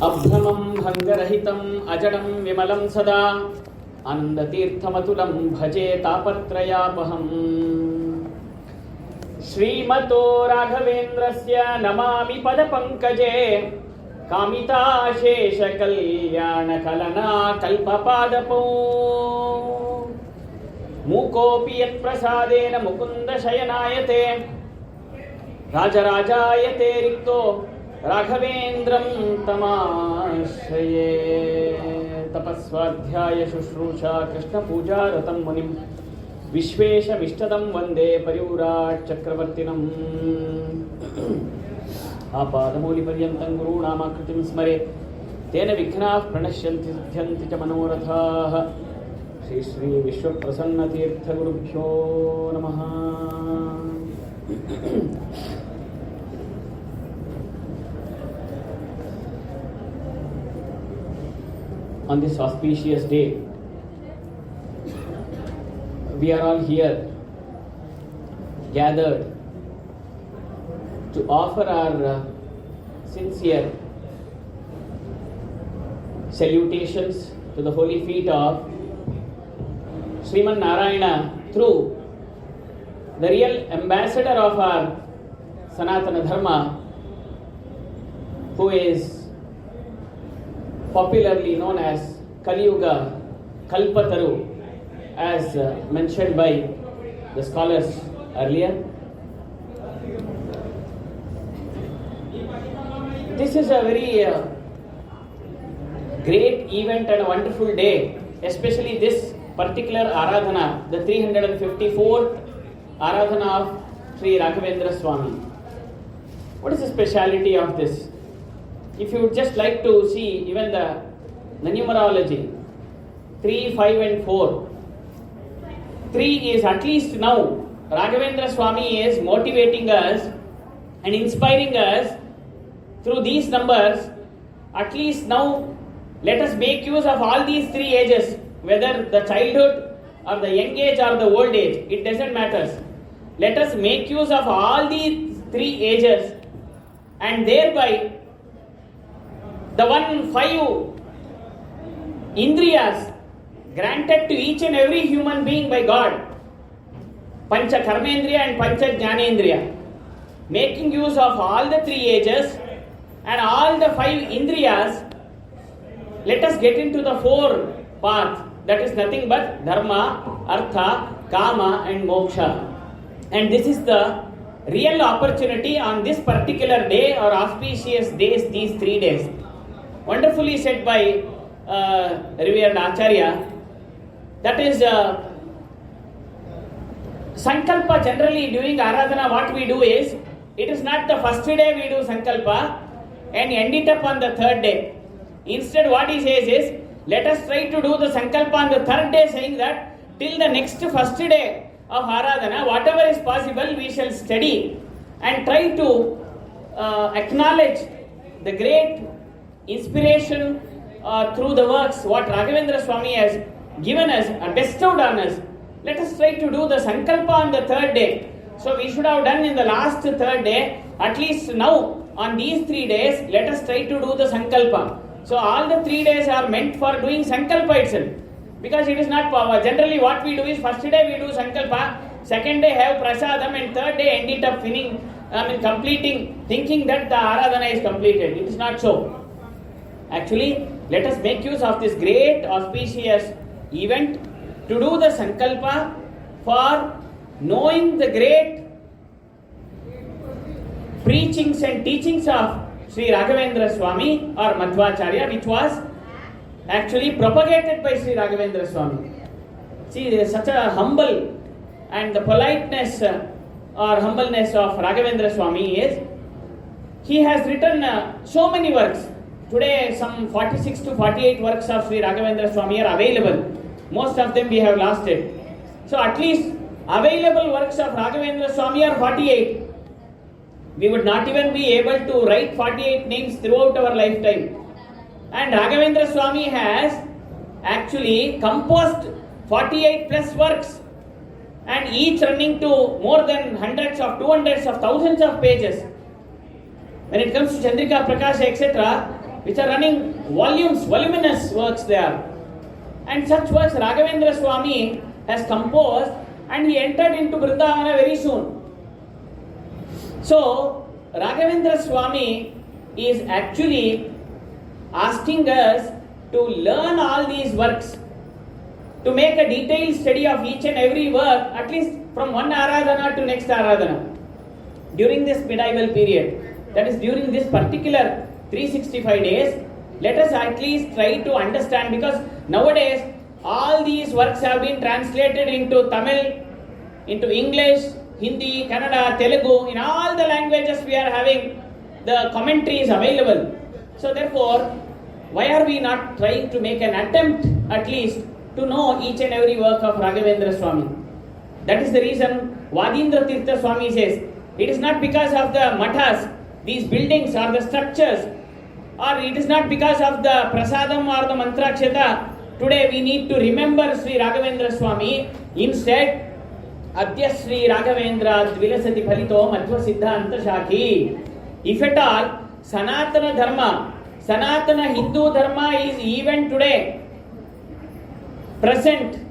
अभ्रमं भङ्गरहितम् अजडं विमलं सदा आनन्दतीर्थमतुलं भजे तापत्रयापहम् श्रीमतो राघवेन्द्रस्य नमामि पदपङ्कजे कामिताशेषकल्याणकलना कल्पपादपौ मूकोऽपि यत्प्रसादेन मुकुन्दशयनायते राजराजायते रिक्तो राघवेन्द्रं तमाश्रये तपस्वाध्याय शुश्रूषा कृष्णपूजा रतं मुनिं विश्वेशमिष्टदं वन्दे परिव्राट् चक्रवर्तिनम् आपादमौलिपर्यन्तं गुरूणामाकृतिं स्मरेत् तेन विघ्नाः प्रणश्यन्ति सिद्ध्यन्ति च मनोरथाः श्री विश्वप्रसन्नतीर्थगुरुभ्यो नमः। On this auspicious day, we are all here gathered to offer our sincere salutations to the holy feet of Sriman Narayana through the real ambassador of our Sanatana Dharma, who is popularly known as Kali Yuga Kalpataru, as mentioned by the scholars earlier. This is a very great event and a wonderful day, especially this particular Aradhana, the 354th Aradhana of Sri Raghavendra Swami. What is the speciality of this? If you would just like to see even the numerology, 3, 5 and 4. 3 is at least now, Raghavendra Swami is motivating us and inspiring us through these numbers. At least now, let us make use of all these 3 ages, whether the childhood or the young age or the old age, it doesn't matter. Let us make use of all these 3 ages and thereby the 5 Indriyas granted to each and every human being by God, Pancha Karmendriya and Pancha Jnanendriya, making use of all the 3 ages and all the 5 Indriyas, let us get into the 4 path, that is nothing but Dharma, Artha, Kama and Moksha. And this is the real opportunity on this particular day or auspicious days, these 3 days. Wonderfully said by revered Acharya, that is Sankalpa. Generally during Aradhana what we do is, it is not the first day we do Sankalpa and end it up on the 3rd day. Instead what he says is, let us try to do the Sankalpa on the 3rd day, saying that till the next first day of Aradhana, whatever is possible we shall study and try to acknowledge the great inspiration through the works what Raghavendra Swami has given us and bestowed on us. Let us try to do the Sankalpa on the 3rd day. So we should have done in the last 3rd day. At least now on these 3 days, let us try to do the Sankalpa. So all the 3 days are meant for doing Sankalpa itself. Because it is not power. Generally what we do is, first day we do Sankalpa, 2nd day have Prasadam and 3rd day end it up completing, thinking that the Aradhana is completed. It is not so. Actually, let us make use of this great auspicious event to do the Sankalpa for knowing the great preachings and teachings of Sri Raghavendra Swami or Madhvacharya, which was actually propagated by Sri Raghavendra Swami. See, there is such a humble and the politeness or humbleness of Raghavendra Swami is, he has written so many works. Today some 46 to 48 works of Sri Raghavendra Swami are available. Most of them we have lost it. So at least available works of Raghavendra Swami are 48. We would not even be able to write 48 names throughout our lifetime. And Raghavendra Swami has actually composed 48 plus works, and each running to more than hundreds of 200s of thousands of pages. When it comes to Chandrika, Prakasha, etc., which are running voluminous works there. And such works Raghavendra Swami has composed, and he entered into Vrindavana very soon. So, Raghavendra Swami is actually asking us to learn all these works, to make a detailed study of each and every work, at least from one Aradhana to next Aradhana, during this medieval period. That is, during this particular 365 days, let us at least try to understand, because nowadays all these works have been translated into Tamil, into English, Hindi, Kannada, Telugu. In all the languages we are having the commentaries available. So therefore, why are we not trying to make an attempt at least to know each and every work of Raghavendra Swami? That is the reason Vadindra Tirtha Swami says, it is not because of the mathas, these buildings or the structures, or it is not because of the prasadam or the mantrakshata. Today we need to remember Sri Raghavendra Swami. Instead, Adya Sri Raghavendra Dvilasati Phalito Madhva Siddhanta Shakhi. If at all, Sanatana Dharma, Sanatana Hindu Dharma is even today present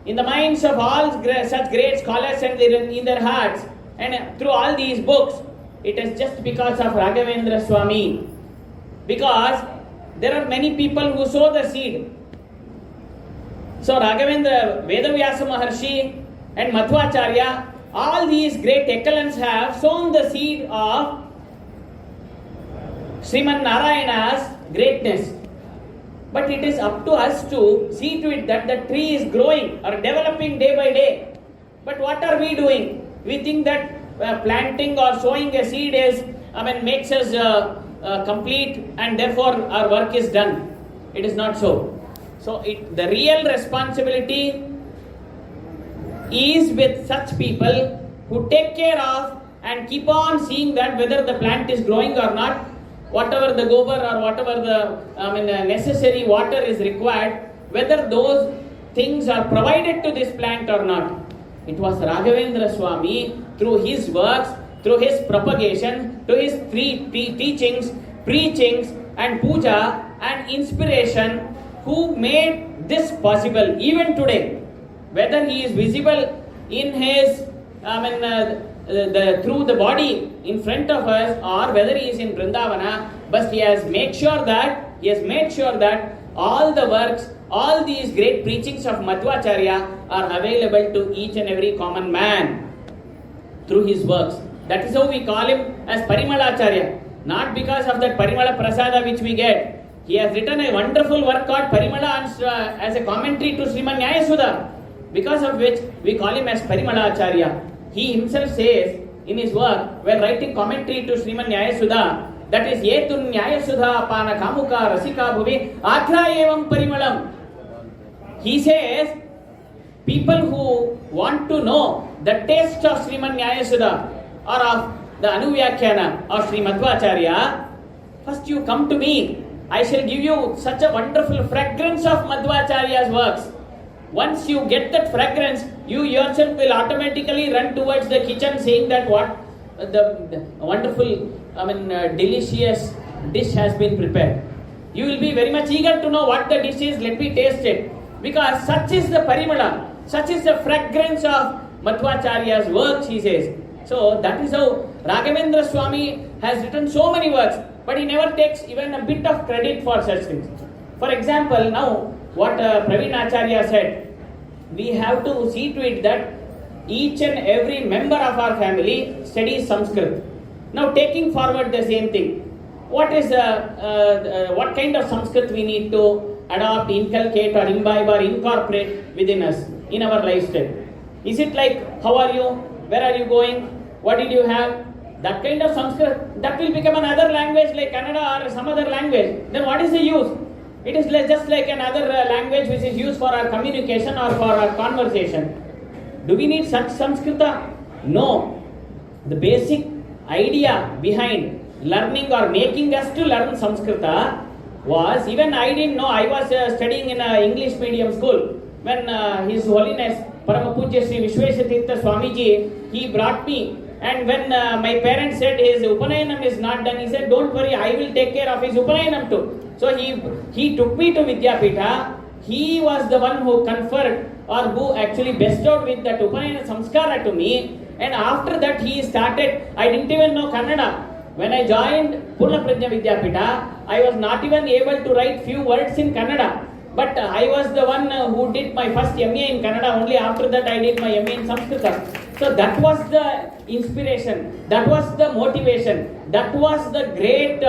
in the minds of all such great scholars and in their hearts, and through all these books, it is just because of Raghavendra Swami. Because there are many people who sow the seed. So Raghavendra, Vedavyasa Maharshi and Madhvacharya, all these great excellents have sown the seed of Sriman Narayana's greatness. But it is up to us to see to it that the tree is growing or developing day by day. But what are we doing? We think that planting or sowing a seed makes us complete, and therefore our work is done. It is not so. So the real responsibility is with such people who take care of and keep on seeing that whether the plant is growing or not, whatever the gobar or whatever the necessary water is required, whether those things are provided to this plant or not. It was Raghavendra Swami, through his works, through his propagation, to his teachings, preachings and puja and inspiration, who made this possible even today. Whether he is visible in his, through the body in front of us, or whether he is in Vrindavana, but he has made sure that all the works, all these great preachings of Madhvacharya are available to each and every common man through his works. That is how we call him as Parimalacharya. Not because of that Parimala Prasada which we get. He has written a wonderful work called Parimala as a commentary to Sriman Nyayasudha, because of which we call him as Parimalacharya. He himself says in his work, when writing commentary to Sriman Nyayasudha, that is Yetun Nyayasudha Pana Kamuka Rasika Bhuvi Atra Evam Parimalam. He says, people who want to know the taste of Sriman Nyayasudha or of the Anuvyakhyana of Sri Madhvacharya, first you come to me. I shall give you such a wonderful fragrance of Madhvacharya's works. Once you get that fragrance, you yourself will automatically run towards the kitchen saying that what the wonderful, delicious dish has been prepared. You will be very much eager to know what the dish is, let me taste it. Because such is the parimala, such is the fragrance of Madhvacharya's works, he says. So that is how Raghavendra Swami has written so many works, but he never takes even a bit of credit for such things. For example, now what Praveen Acharya said, we have to see to it that each and every member of our family studies Sanskrit. Now taking forward the same thing, what kind of Sanskrit we need to adopt, inculcate or imbibe or incorporate within us, in our lifestyle? Is it like, how are you, where are you going, what did you have? That kind of Sanskrit, that will become another language like Kannada or some other language. Then what is the use? It is just like another language which is used for our communication or for our conversation. Do we need such Sanskrita? No. The basic idea behind learning or making us to learn Sanskrita was, even I didn't know, I was studying in an English medium school when His Holiness Parama Pujya Sri Vishweshatirtha Swamiji, he brought me And when my parents said his Upanayanam is not done, he said, don't worry, I will take care of his Upanayanam too. So he took me to Vidyapita. He was the one who conferred or who actually bestowed with that Upanayana Samskara to me. And after that he started, I didn't even know Kannada. When I joined Purna Prajna Vidyapita, I was not even able to write few words in Kannada. But I was the one who did my first MA in Kannada. Only after that I did my MA in Sanskrit. So that was the inspiration. That was the motivation. That was the great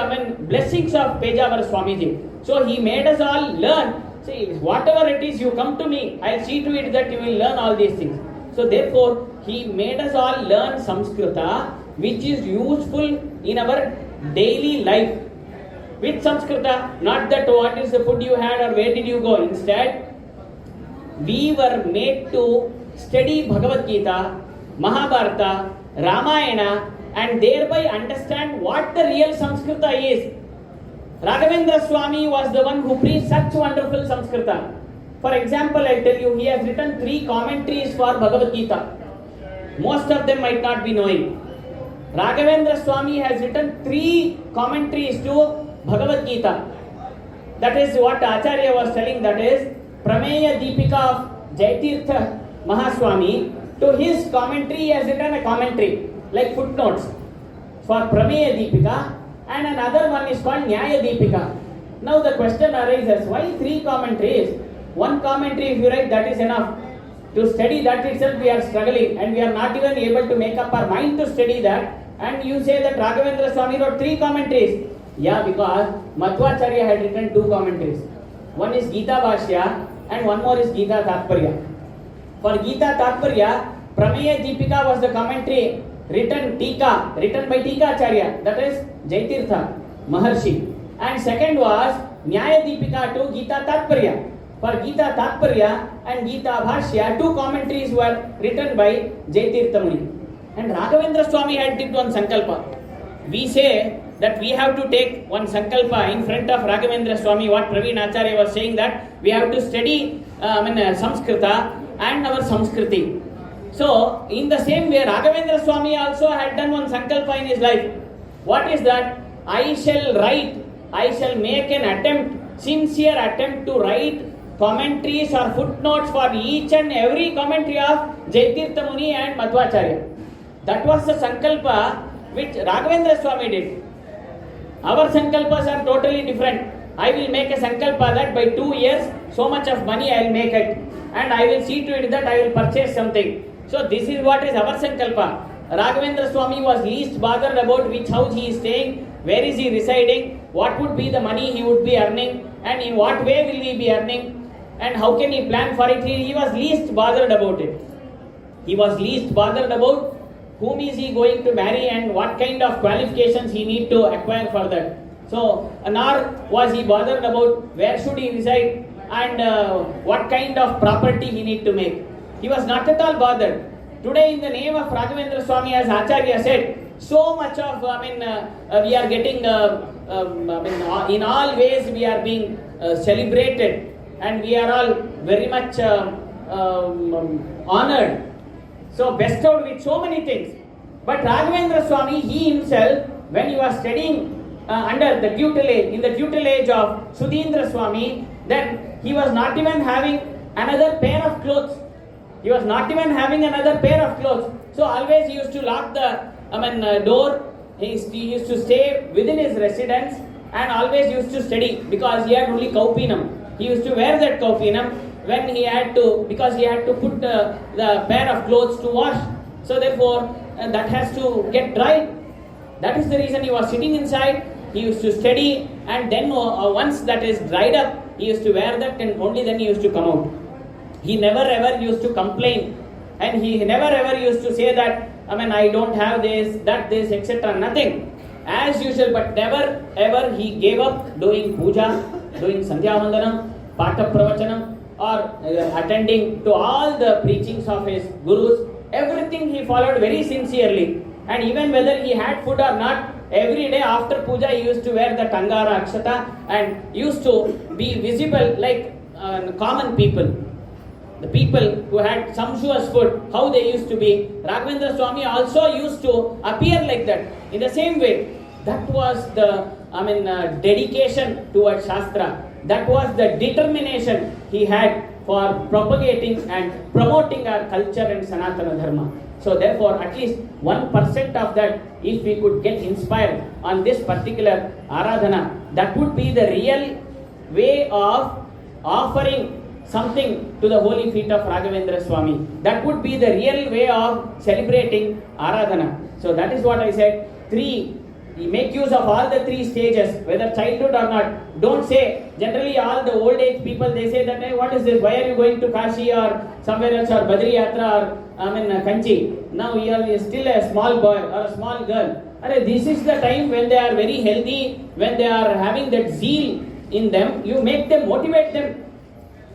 blessings of Pejawar Swamiji. So he made us all learn. See, whatever it is, you come to me. I'll see to it that you will learn all these things. So therefore, he made us all learn Samskrita, which is useful in our daily life. With Samskrita, not that what is the food you had or where did you go. Instead, we were made to study Bhagavad Gita, Mahabharata, Ramayana, and thereby understand what the real Samskrita is. Raghavendra Swami was the one who preached such wonderful Samskrita. For example, I tell you, he has written 3 commentaries for Bhagavad Gita. Most of them might not be knowing. Raghavendra Swami has written 3 commentaries to Bhagavad Gita. That is what Acharya was telling, that is Prameya Deepika of Jaitirtha Mahaswami. To his commentary, he has written a commentary, like footnotes, for Prameya Deepika, and another one is called Nyaya Deepika. Now the question arises, why 3 commentaries? 1 commentary if you write, that is enough. To study that itself we are struggling and we are not even able to make up our mind to study that. And you say that Raghavendra Swami wrote 3 commentaries. Yeah, because Madhvacharya had written 2 commentaries. One is Gita Bhashya and one more is Gita Tatparya. For Gita Tatparya, Prameya Deepika was the commentary written by Tika Acharya, that is Jaitirtha Maharshi. And second was Nyaya Deepika to Gita Tatparya. For Gita Tatparya and Gita Bhashya, 2 commentaries were written by Jaitirtha Muni. And Raghavendra Swami had did one sankalpa. We say that we have to take one sankalpa in front of Raghavendra Swami, what Praveen Acharya was saying, that we have to study Samskrita and our Samskriti. So, in the same way, Raghavendra Swami also had done one sankalpa in his life. What is that? I shall make an attempt, sincere attempt to write commentaries or footnotes for each and every commentary of Jaitirtha Muni and Madhvacharya. That was the sankalpa which Raghavendra Swami did. Our sankalpas are totally different. I will make a sankalpa that by 2 years, so much of money I will make it. And I will see to it that I will purchase something. So this is what is our sankalpa. Raghavendra Swami was least bothered about which house he is staying, where is he residing, what would be the money he would be earning, and in what way will he be earning, and how can he plan for it. He was least bothered about it. He was least bothered about whom is he going to marry and what kind of qualifications he need to acquire for that. So, nor was he bothered about where should he reside and what kind of property he need to make. He was not at all bothered. Today, in the name of Raghavendra Swami, as Acharya said, so much of, we are getting, in all ways we are being celebrated and we are all very much honored. So bestowed with so many things. But Raghavendra Swami, he himself, when he was studying under the tutelage, in the tutelage of Sudhindra Swami, then he was not even having another pair of clothes. He was not even having another pair of clothes. So always he used to lock the door. He used to stay within his residence and always used to study because he had only kaupinam. He used to wear that kaupinam when he had to, because he had to put the pair of clothes to wash. So therefore that has to get dried. That is the reason he was sitting inside. He used to study and then once that is dried up, he used to wear that and only then he used to come out. He never ever used to complain and he never ever used to say that, I don't have this, that, this, etc. Nothing. As usual, but never ever he gave up doing puja, doing sandhya vandanam, pata pravachanam, or attending to all the preachings of his gurus. Everything he followed very sincerely. And even whether he had food or not, every day after puja he used to wear the tangara akshata and used to be visible like common people. the people who had sumptuous food, how they used to be. Raghavendra Swami also used to appear like that. In the same way, that was the dedication towards Shastra. That was the determination he had for propagating and promoting our culture and Sanatana Dharma. So therefore, at least 1% of that, if we could get inspired on this particular Aradhana, that would be the real way of offering something to the holy feet of Raghavendra Swami. That would be the real way of celebrating Aradhana. So that is what I said. 3. Make use of all the 3 stages, whether childhood or not. Don't say, generally all the old age people, they say that, hey, what is this? Why are you going to Kashi or somewhere else or Badri Yatra or Kanchi? Now you are still a small boy or a small girl. This is the time when they are very healthy, when they are having that zeal in them. You make them, motivate them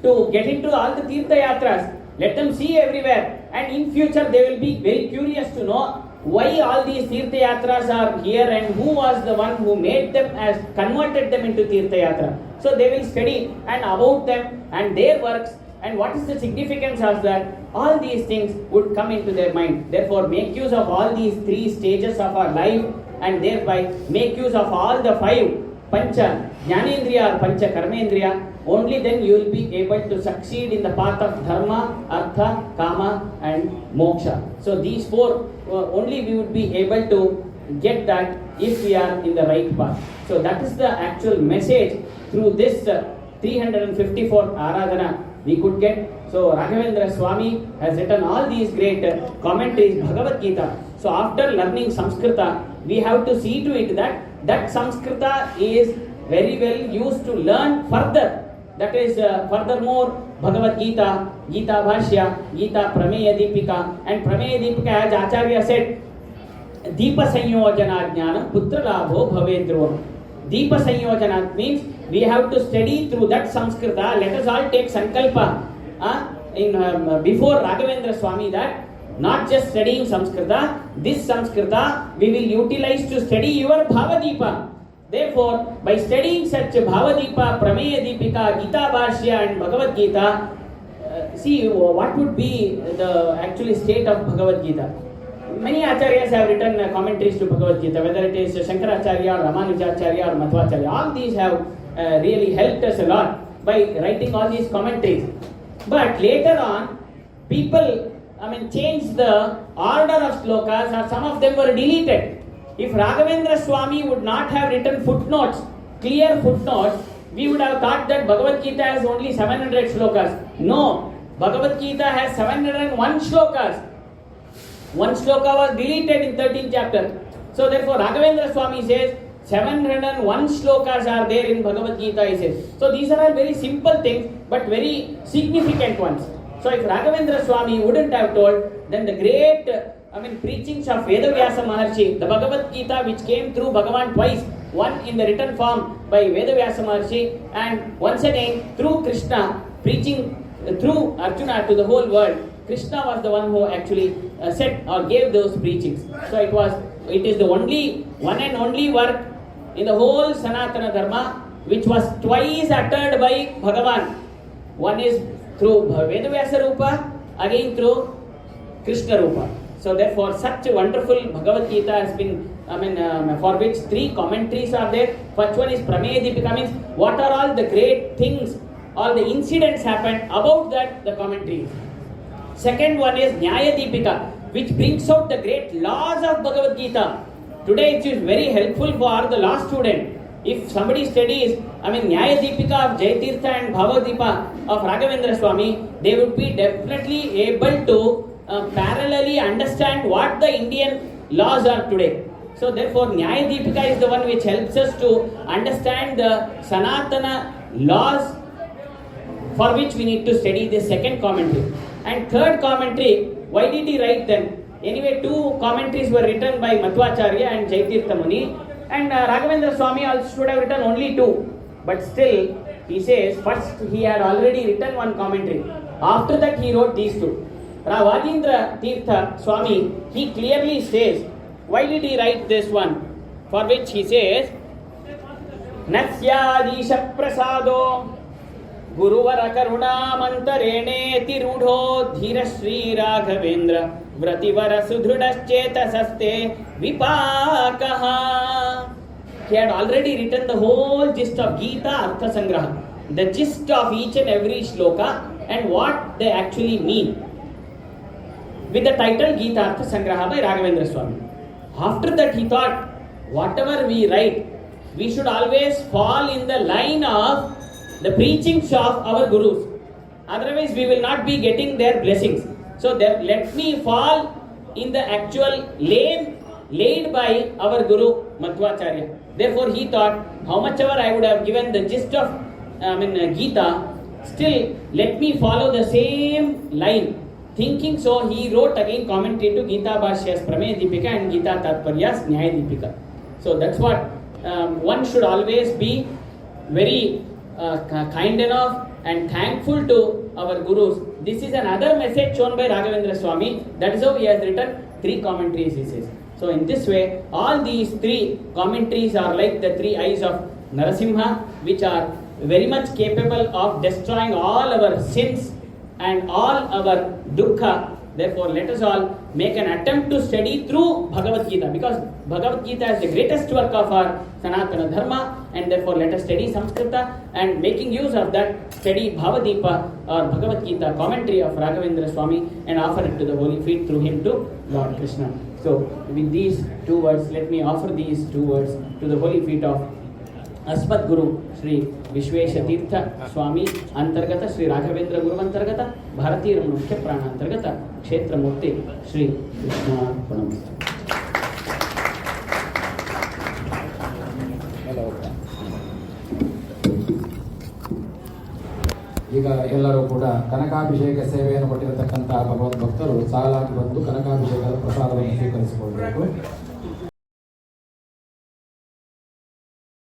to get into all the Tirtha Yatras. Let them see everywhere. And in future they will be very curious to know why all these Tirtha Yatras are here and who was the one who made them, as converted them into Tirtha Yatra. So they will study and about them and their works and what is the significance of that. All these things would come into their mind. Therefore, make use of all these 3 stages of our life and thereby make use of all the 5 Pancha Jnanendriya or Pancha Karmendriya. Only then you will be able to succeed in the path of Dharma, Artha, Kama and Moksha. So these 4 only we would be able to get that if we are in the right path. So that is the actual message through this 354 Aradhana we could get. So Raghavendra Swami has written all these great commentaries, Bhagavad Gita. So after learning Samskrita, we have to see to it that Samskrita is very well used to learn further. That is furthermore Bhagavad Gita, Gita Bhashya, Gita Prameya Deepika, and Prameya Deepika, as Acharya said, Deepa Sanyojana Jnanam Putra Labho Bhavedro. Deepa Sanyojana means we have to study through that Samskrita. Let us all take Sankalpa before Raghavendra Swami that not just studying Samskrita, this Samskrita we will utilize to study your Bhavadeepa. Therefore, by studying such Bhavadeepa, Prameya Deepika, Gita Bhashya and Bhagavad Gita, see what would be the actually state of Bhagavad Gita. Many acharyas have written commentaries to Bhagavad Gita, whether it is Shankaracharya or Ramanujacharya or Madhvacharya. All these have really helped us a lot by writing all these commentaries. But later on, people changed the order of slokas, or some of them were deleted. If Raghavendra Swami would not have written footnotes, clear footnotes, we would have thought that Bhagavad Gita has only 700 slokas. No, Bhagavad Gita has 701 slokas. One sloka was deleted in 13th chapter. So therefore Raghavendra Swami says 701 slokas are there in Bhagavad Gita, he says. So these are all very simple things but very significant ones. So if Raghavendra Swami wouldn't have told, then the great preachings of Vedavyasa Maharshi, the Bhagavad Gita which came through Bhagavan twice, one in the written form by Vedavyasa Maharshi and once again through Krishna, preaching through Arjuna to the whole world. Krishna was the one who actually said or gave those preachings. So it is the only one and only work in the whole Sanatana Dharma which was twice uttered by Bhagavan. One is through Vedavyasa Rupa, again through Krishna Rupa. So therefore such a wonderful Bhagavad Gita has been, for which 3 commentaries are there. First one is Prameya Deepika, means what are all the great things, all the incidents happened, about that the commentary. Second one is Nyaya Deepika, which brings out the great laws of Bhagavad Gita. Today it is very helpful for the law student. If somebody studies, Nyaya Deepika of Jaitirtha and Bhavadeepa of Raghavendra Swami, they would be definitely able to parallelly understand what the Indian laws are today. So therefore Nyaya Deepika is the one which helps us to understand the Sanatana laws, for which we need to study the second commentary. And third commentary, why did he write them? Anyway, 2 commentaries were written by Madhvacharya and Jaitirtha Muni, and Raghavendra Swami also should have written only 2. But still, he says, first he had already written 1 commentary. After that he wrote these 2. Raghavendra Tirtha Swami, he clearly says, why did he write this one? For which he says, Nasyadisha Prasado गुरुवर करुणामन्तरेणेति रूढो धीर Shri Raghavendra व्रतिवर सुदृढश्चेतसस्ते विपाकः. He had already written the whole gist of Gita Artha Sangraha, the gist of each and every shloka and what they actually mean, with the title Gita Artha Sangraha by Raghavendra Swami. After that he thought, whatever we write, we should always fall in the line of the preachings of our gurus. Otherwise we will not be getting their blessings. So let me fall in the actual lane laid by our Guru Madhvacharya. Therefore he thought, how much ever I would have given the gist of Gita, still let me follow the same line. Thinking so, he wrote again commentary to Gita Bhashyas Prameya Deepika and Gita Tatparyas Nyaya Deepika. So that's what one should always be very kind enough and thankful to our gurus. This is another message shown by Raghavendra Swami. That is how he has written 3 commentaries, he says. So in this way, all these 3 commentaries are like the 3 eyes of Narasimha, which are very much capable of destroying all our sins and all our dukkha. Therefore, let us all make an attempt to study through Bhagavad Gita, because Bhagavad Gita is the greatest work of our Sanatana Dharma, and therefore let us study Samskrita, and making use of that, study Bhavadeepa or Bhagavad Gita commentary of Raghavendra Swami and offer it to the holy feet through him to Lord Krishna. So with these 2 words, let me offer these 2 words to the holy feet of अस्मत् गुरु श्री विश्वेश तीर्थ स्वामी अंतर्गत श्री राघवेंद्र गुरु अंतर्गत भारतीय मुख्य प्राण अंतर्गत क्षेत्र मूर्ति श्री कृष्णार्पणमस्तु. ಈಗ ಎಲ್ಲರೂ ಕೂಡ ಕನಕಾಭಿಷೇಕ ಸೇವೆಯನ್ನು ಕೊಟ್ಟಿರತಕ್ಕಂತಹ ಭಗವದ್ ಭಕ್ತರು ಸಾಲಾಗಿ ಬಂದು ಕನಕಾಭಿಷೇಕದ ಪ್ರಸಾದವನ್ನು ಸ್ವೀಕರಿಸಿಕೊಳ್ಳಬೇಕು.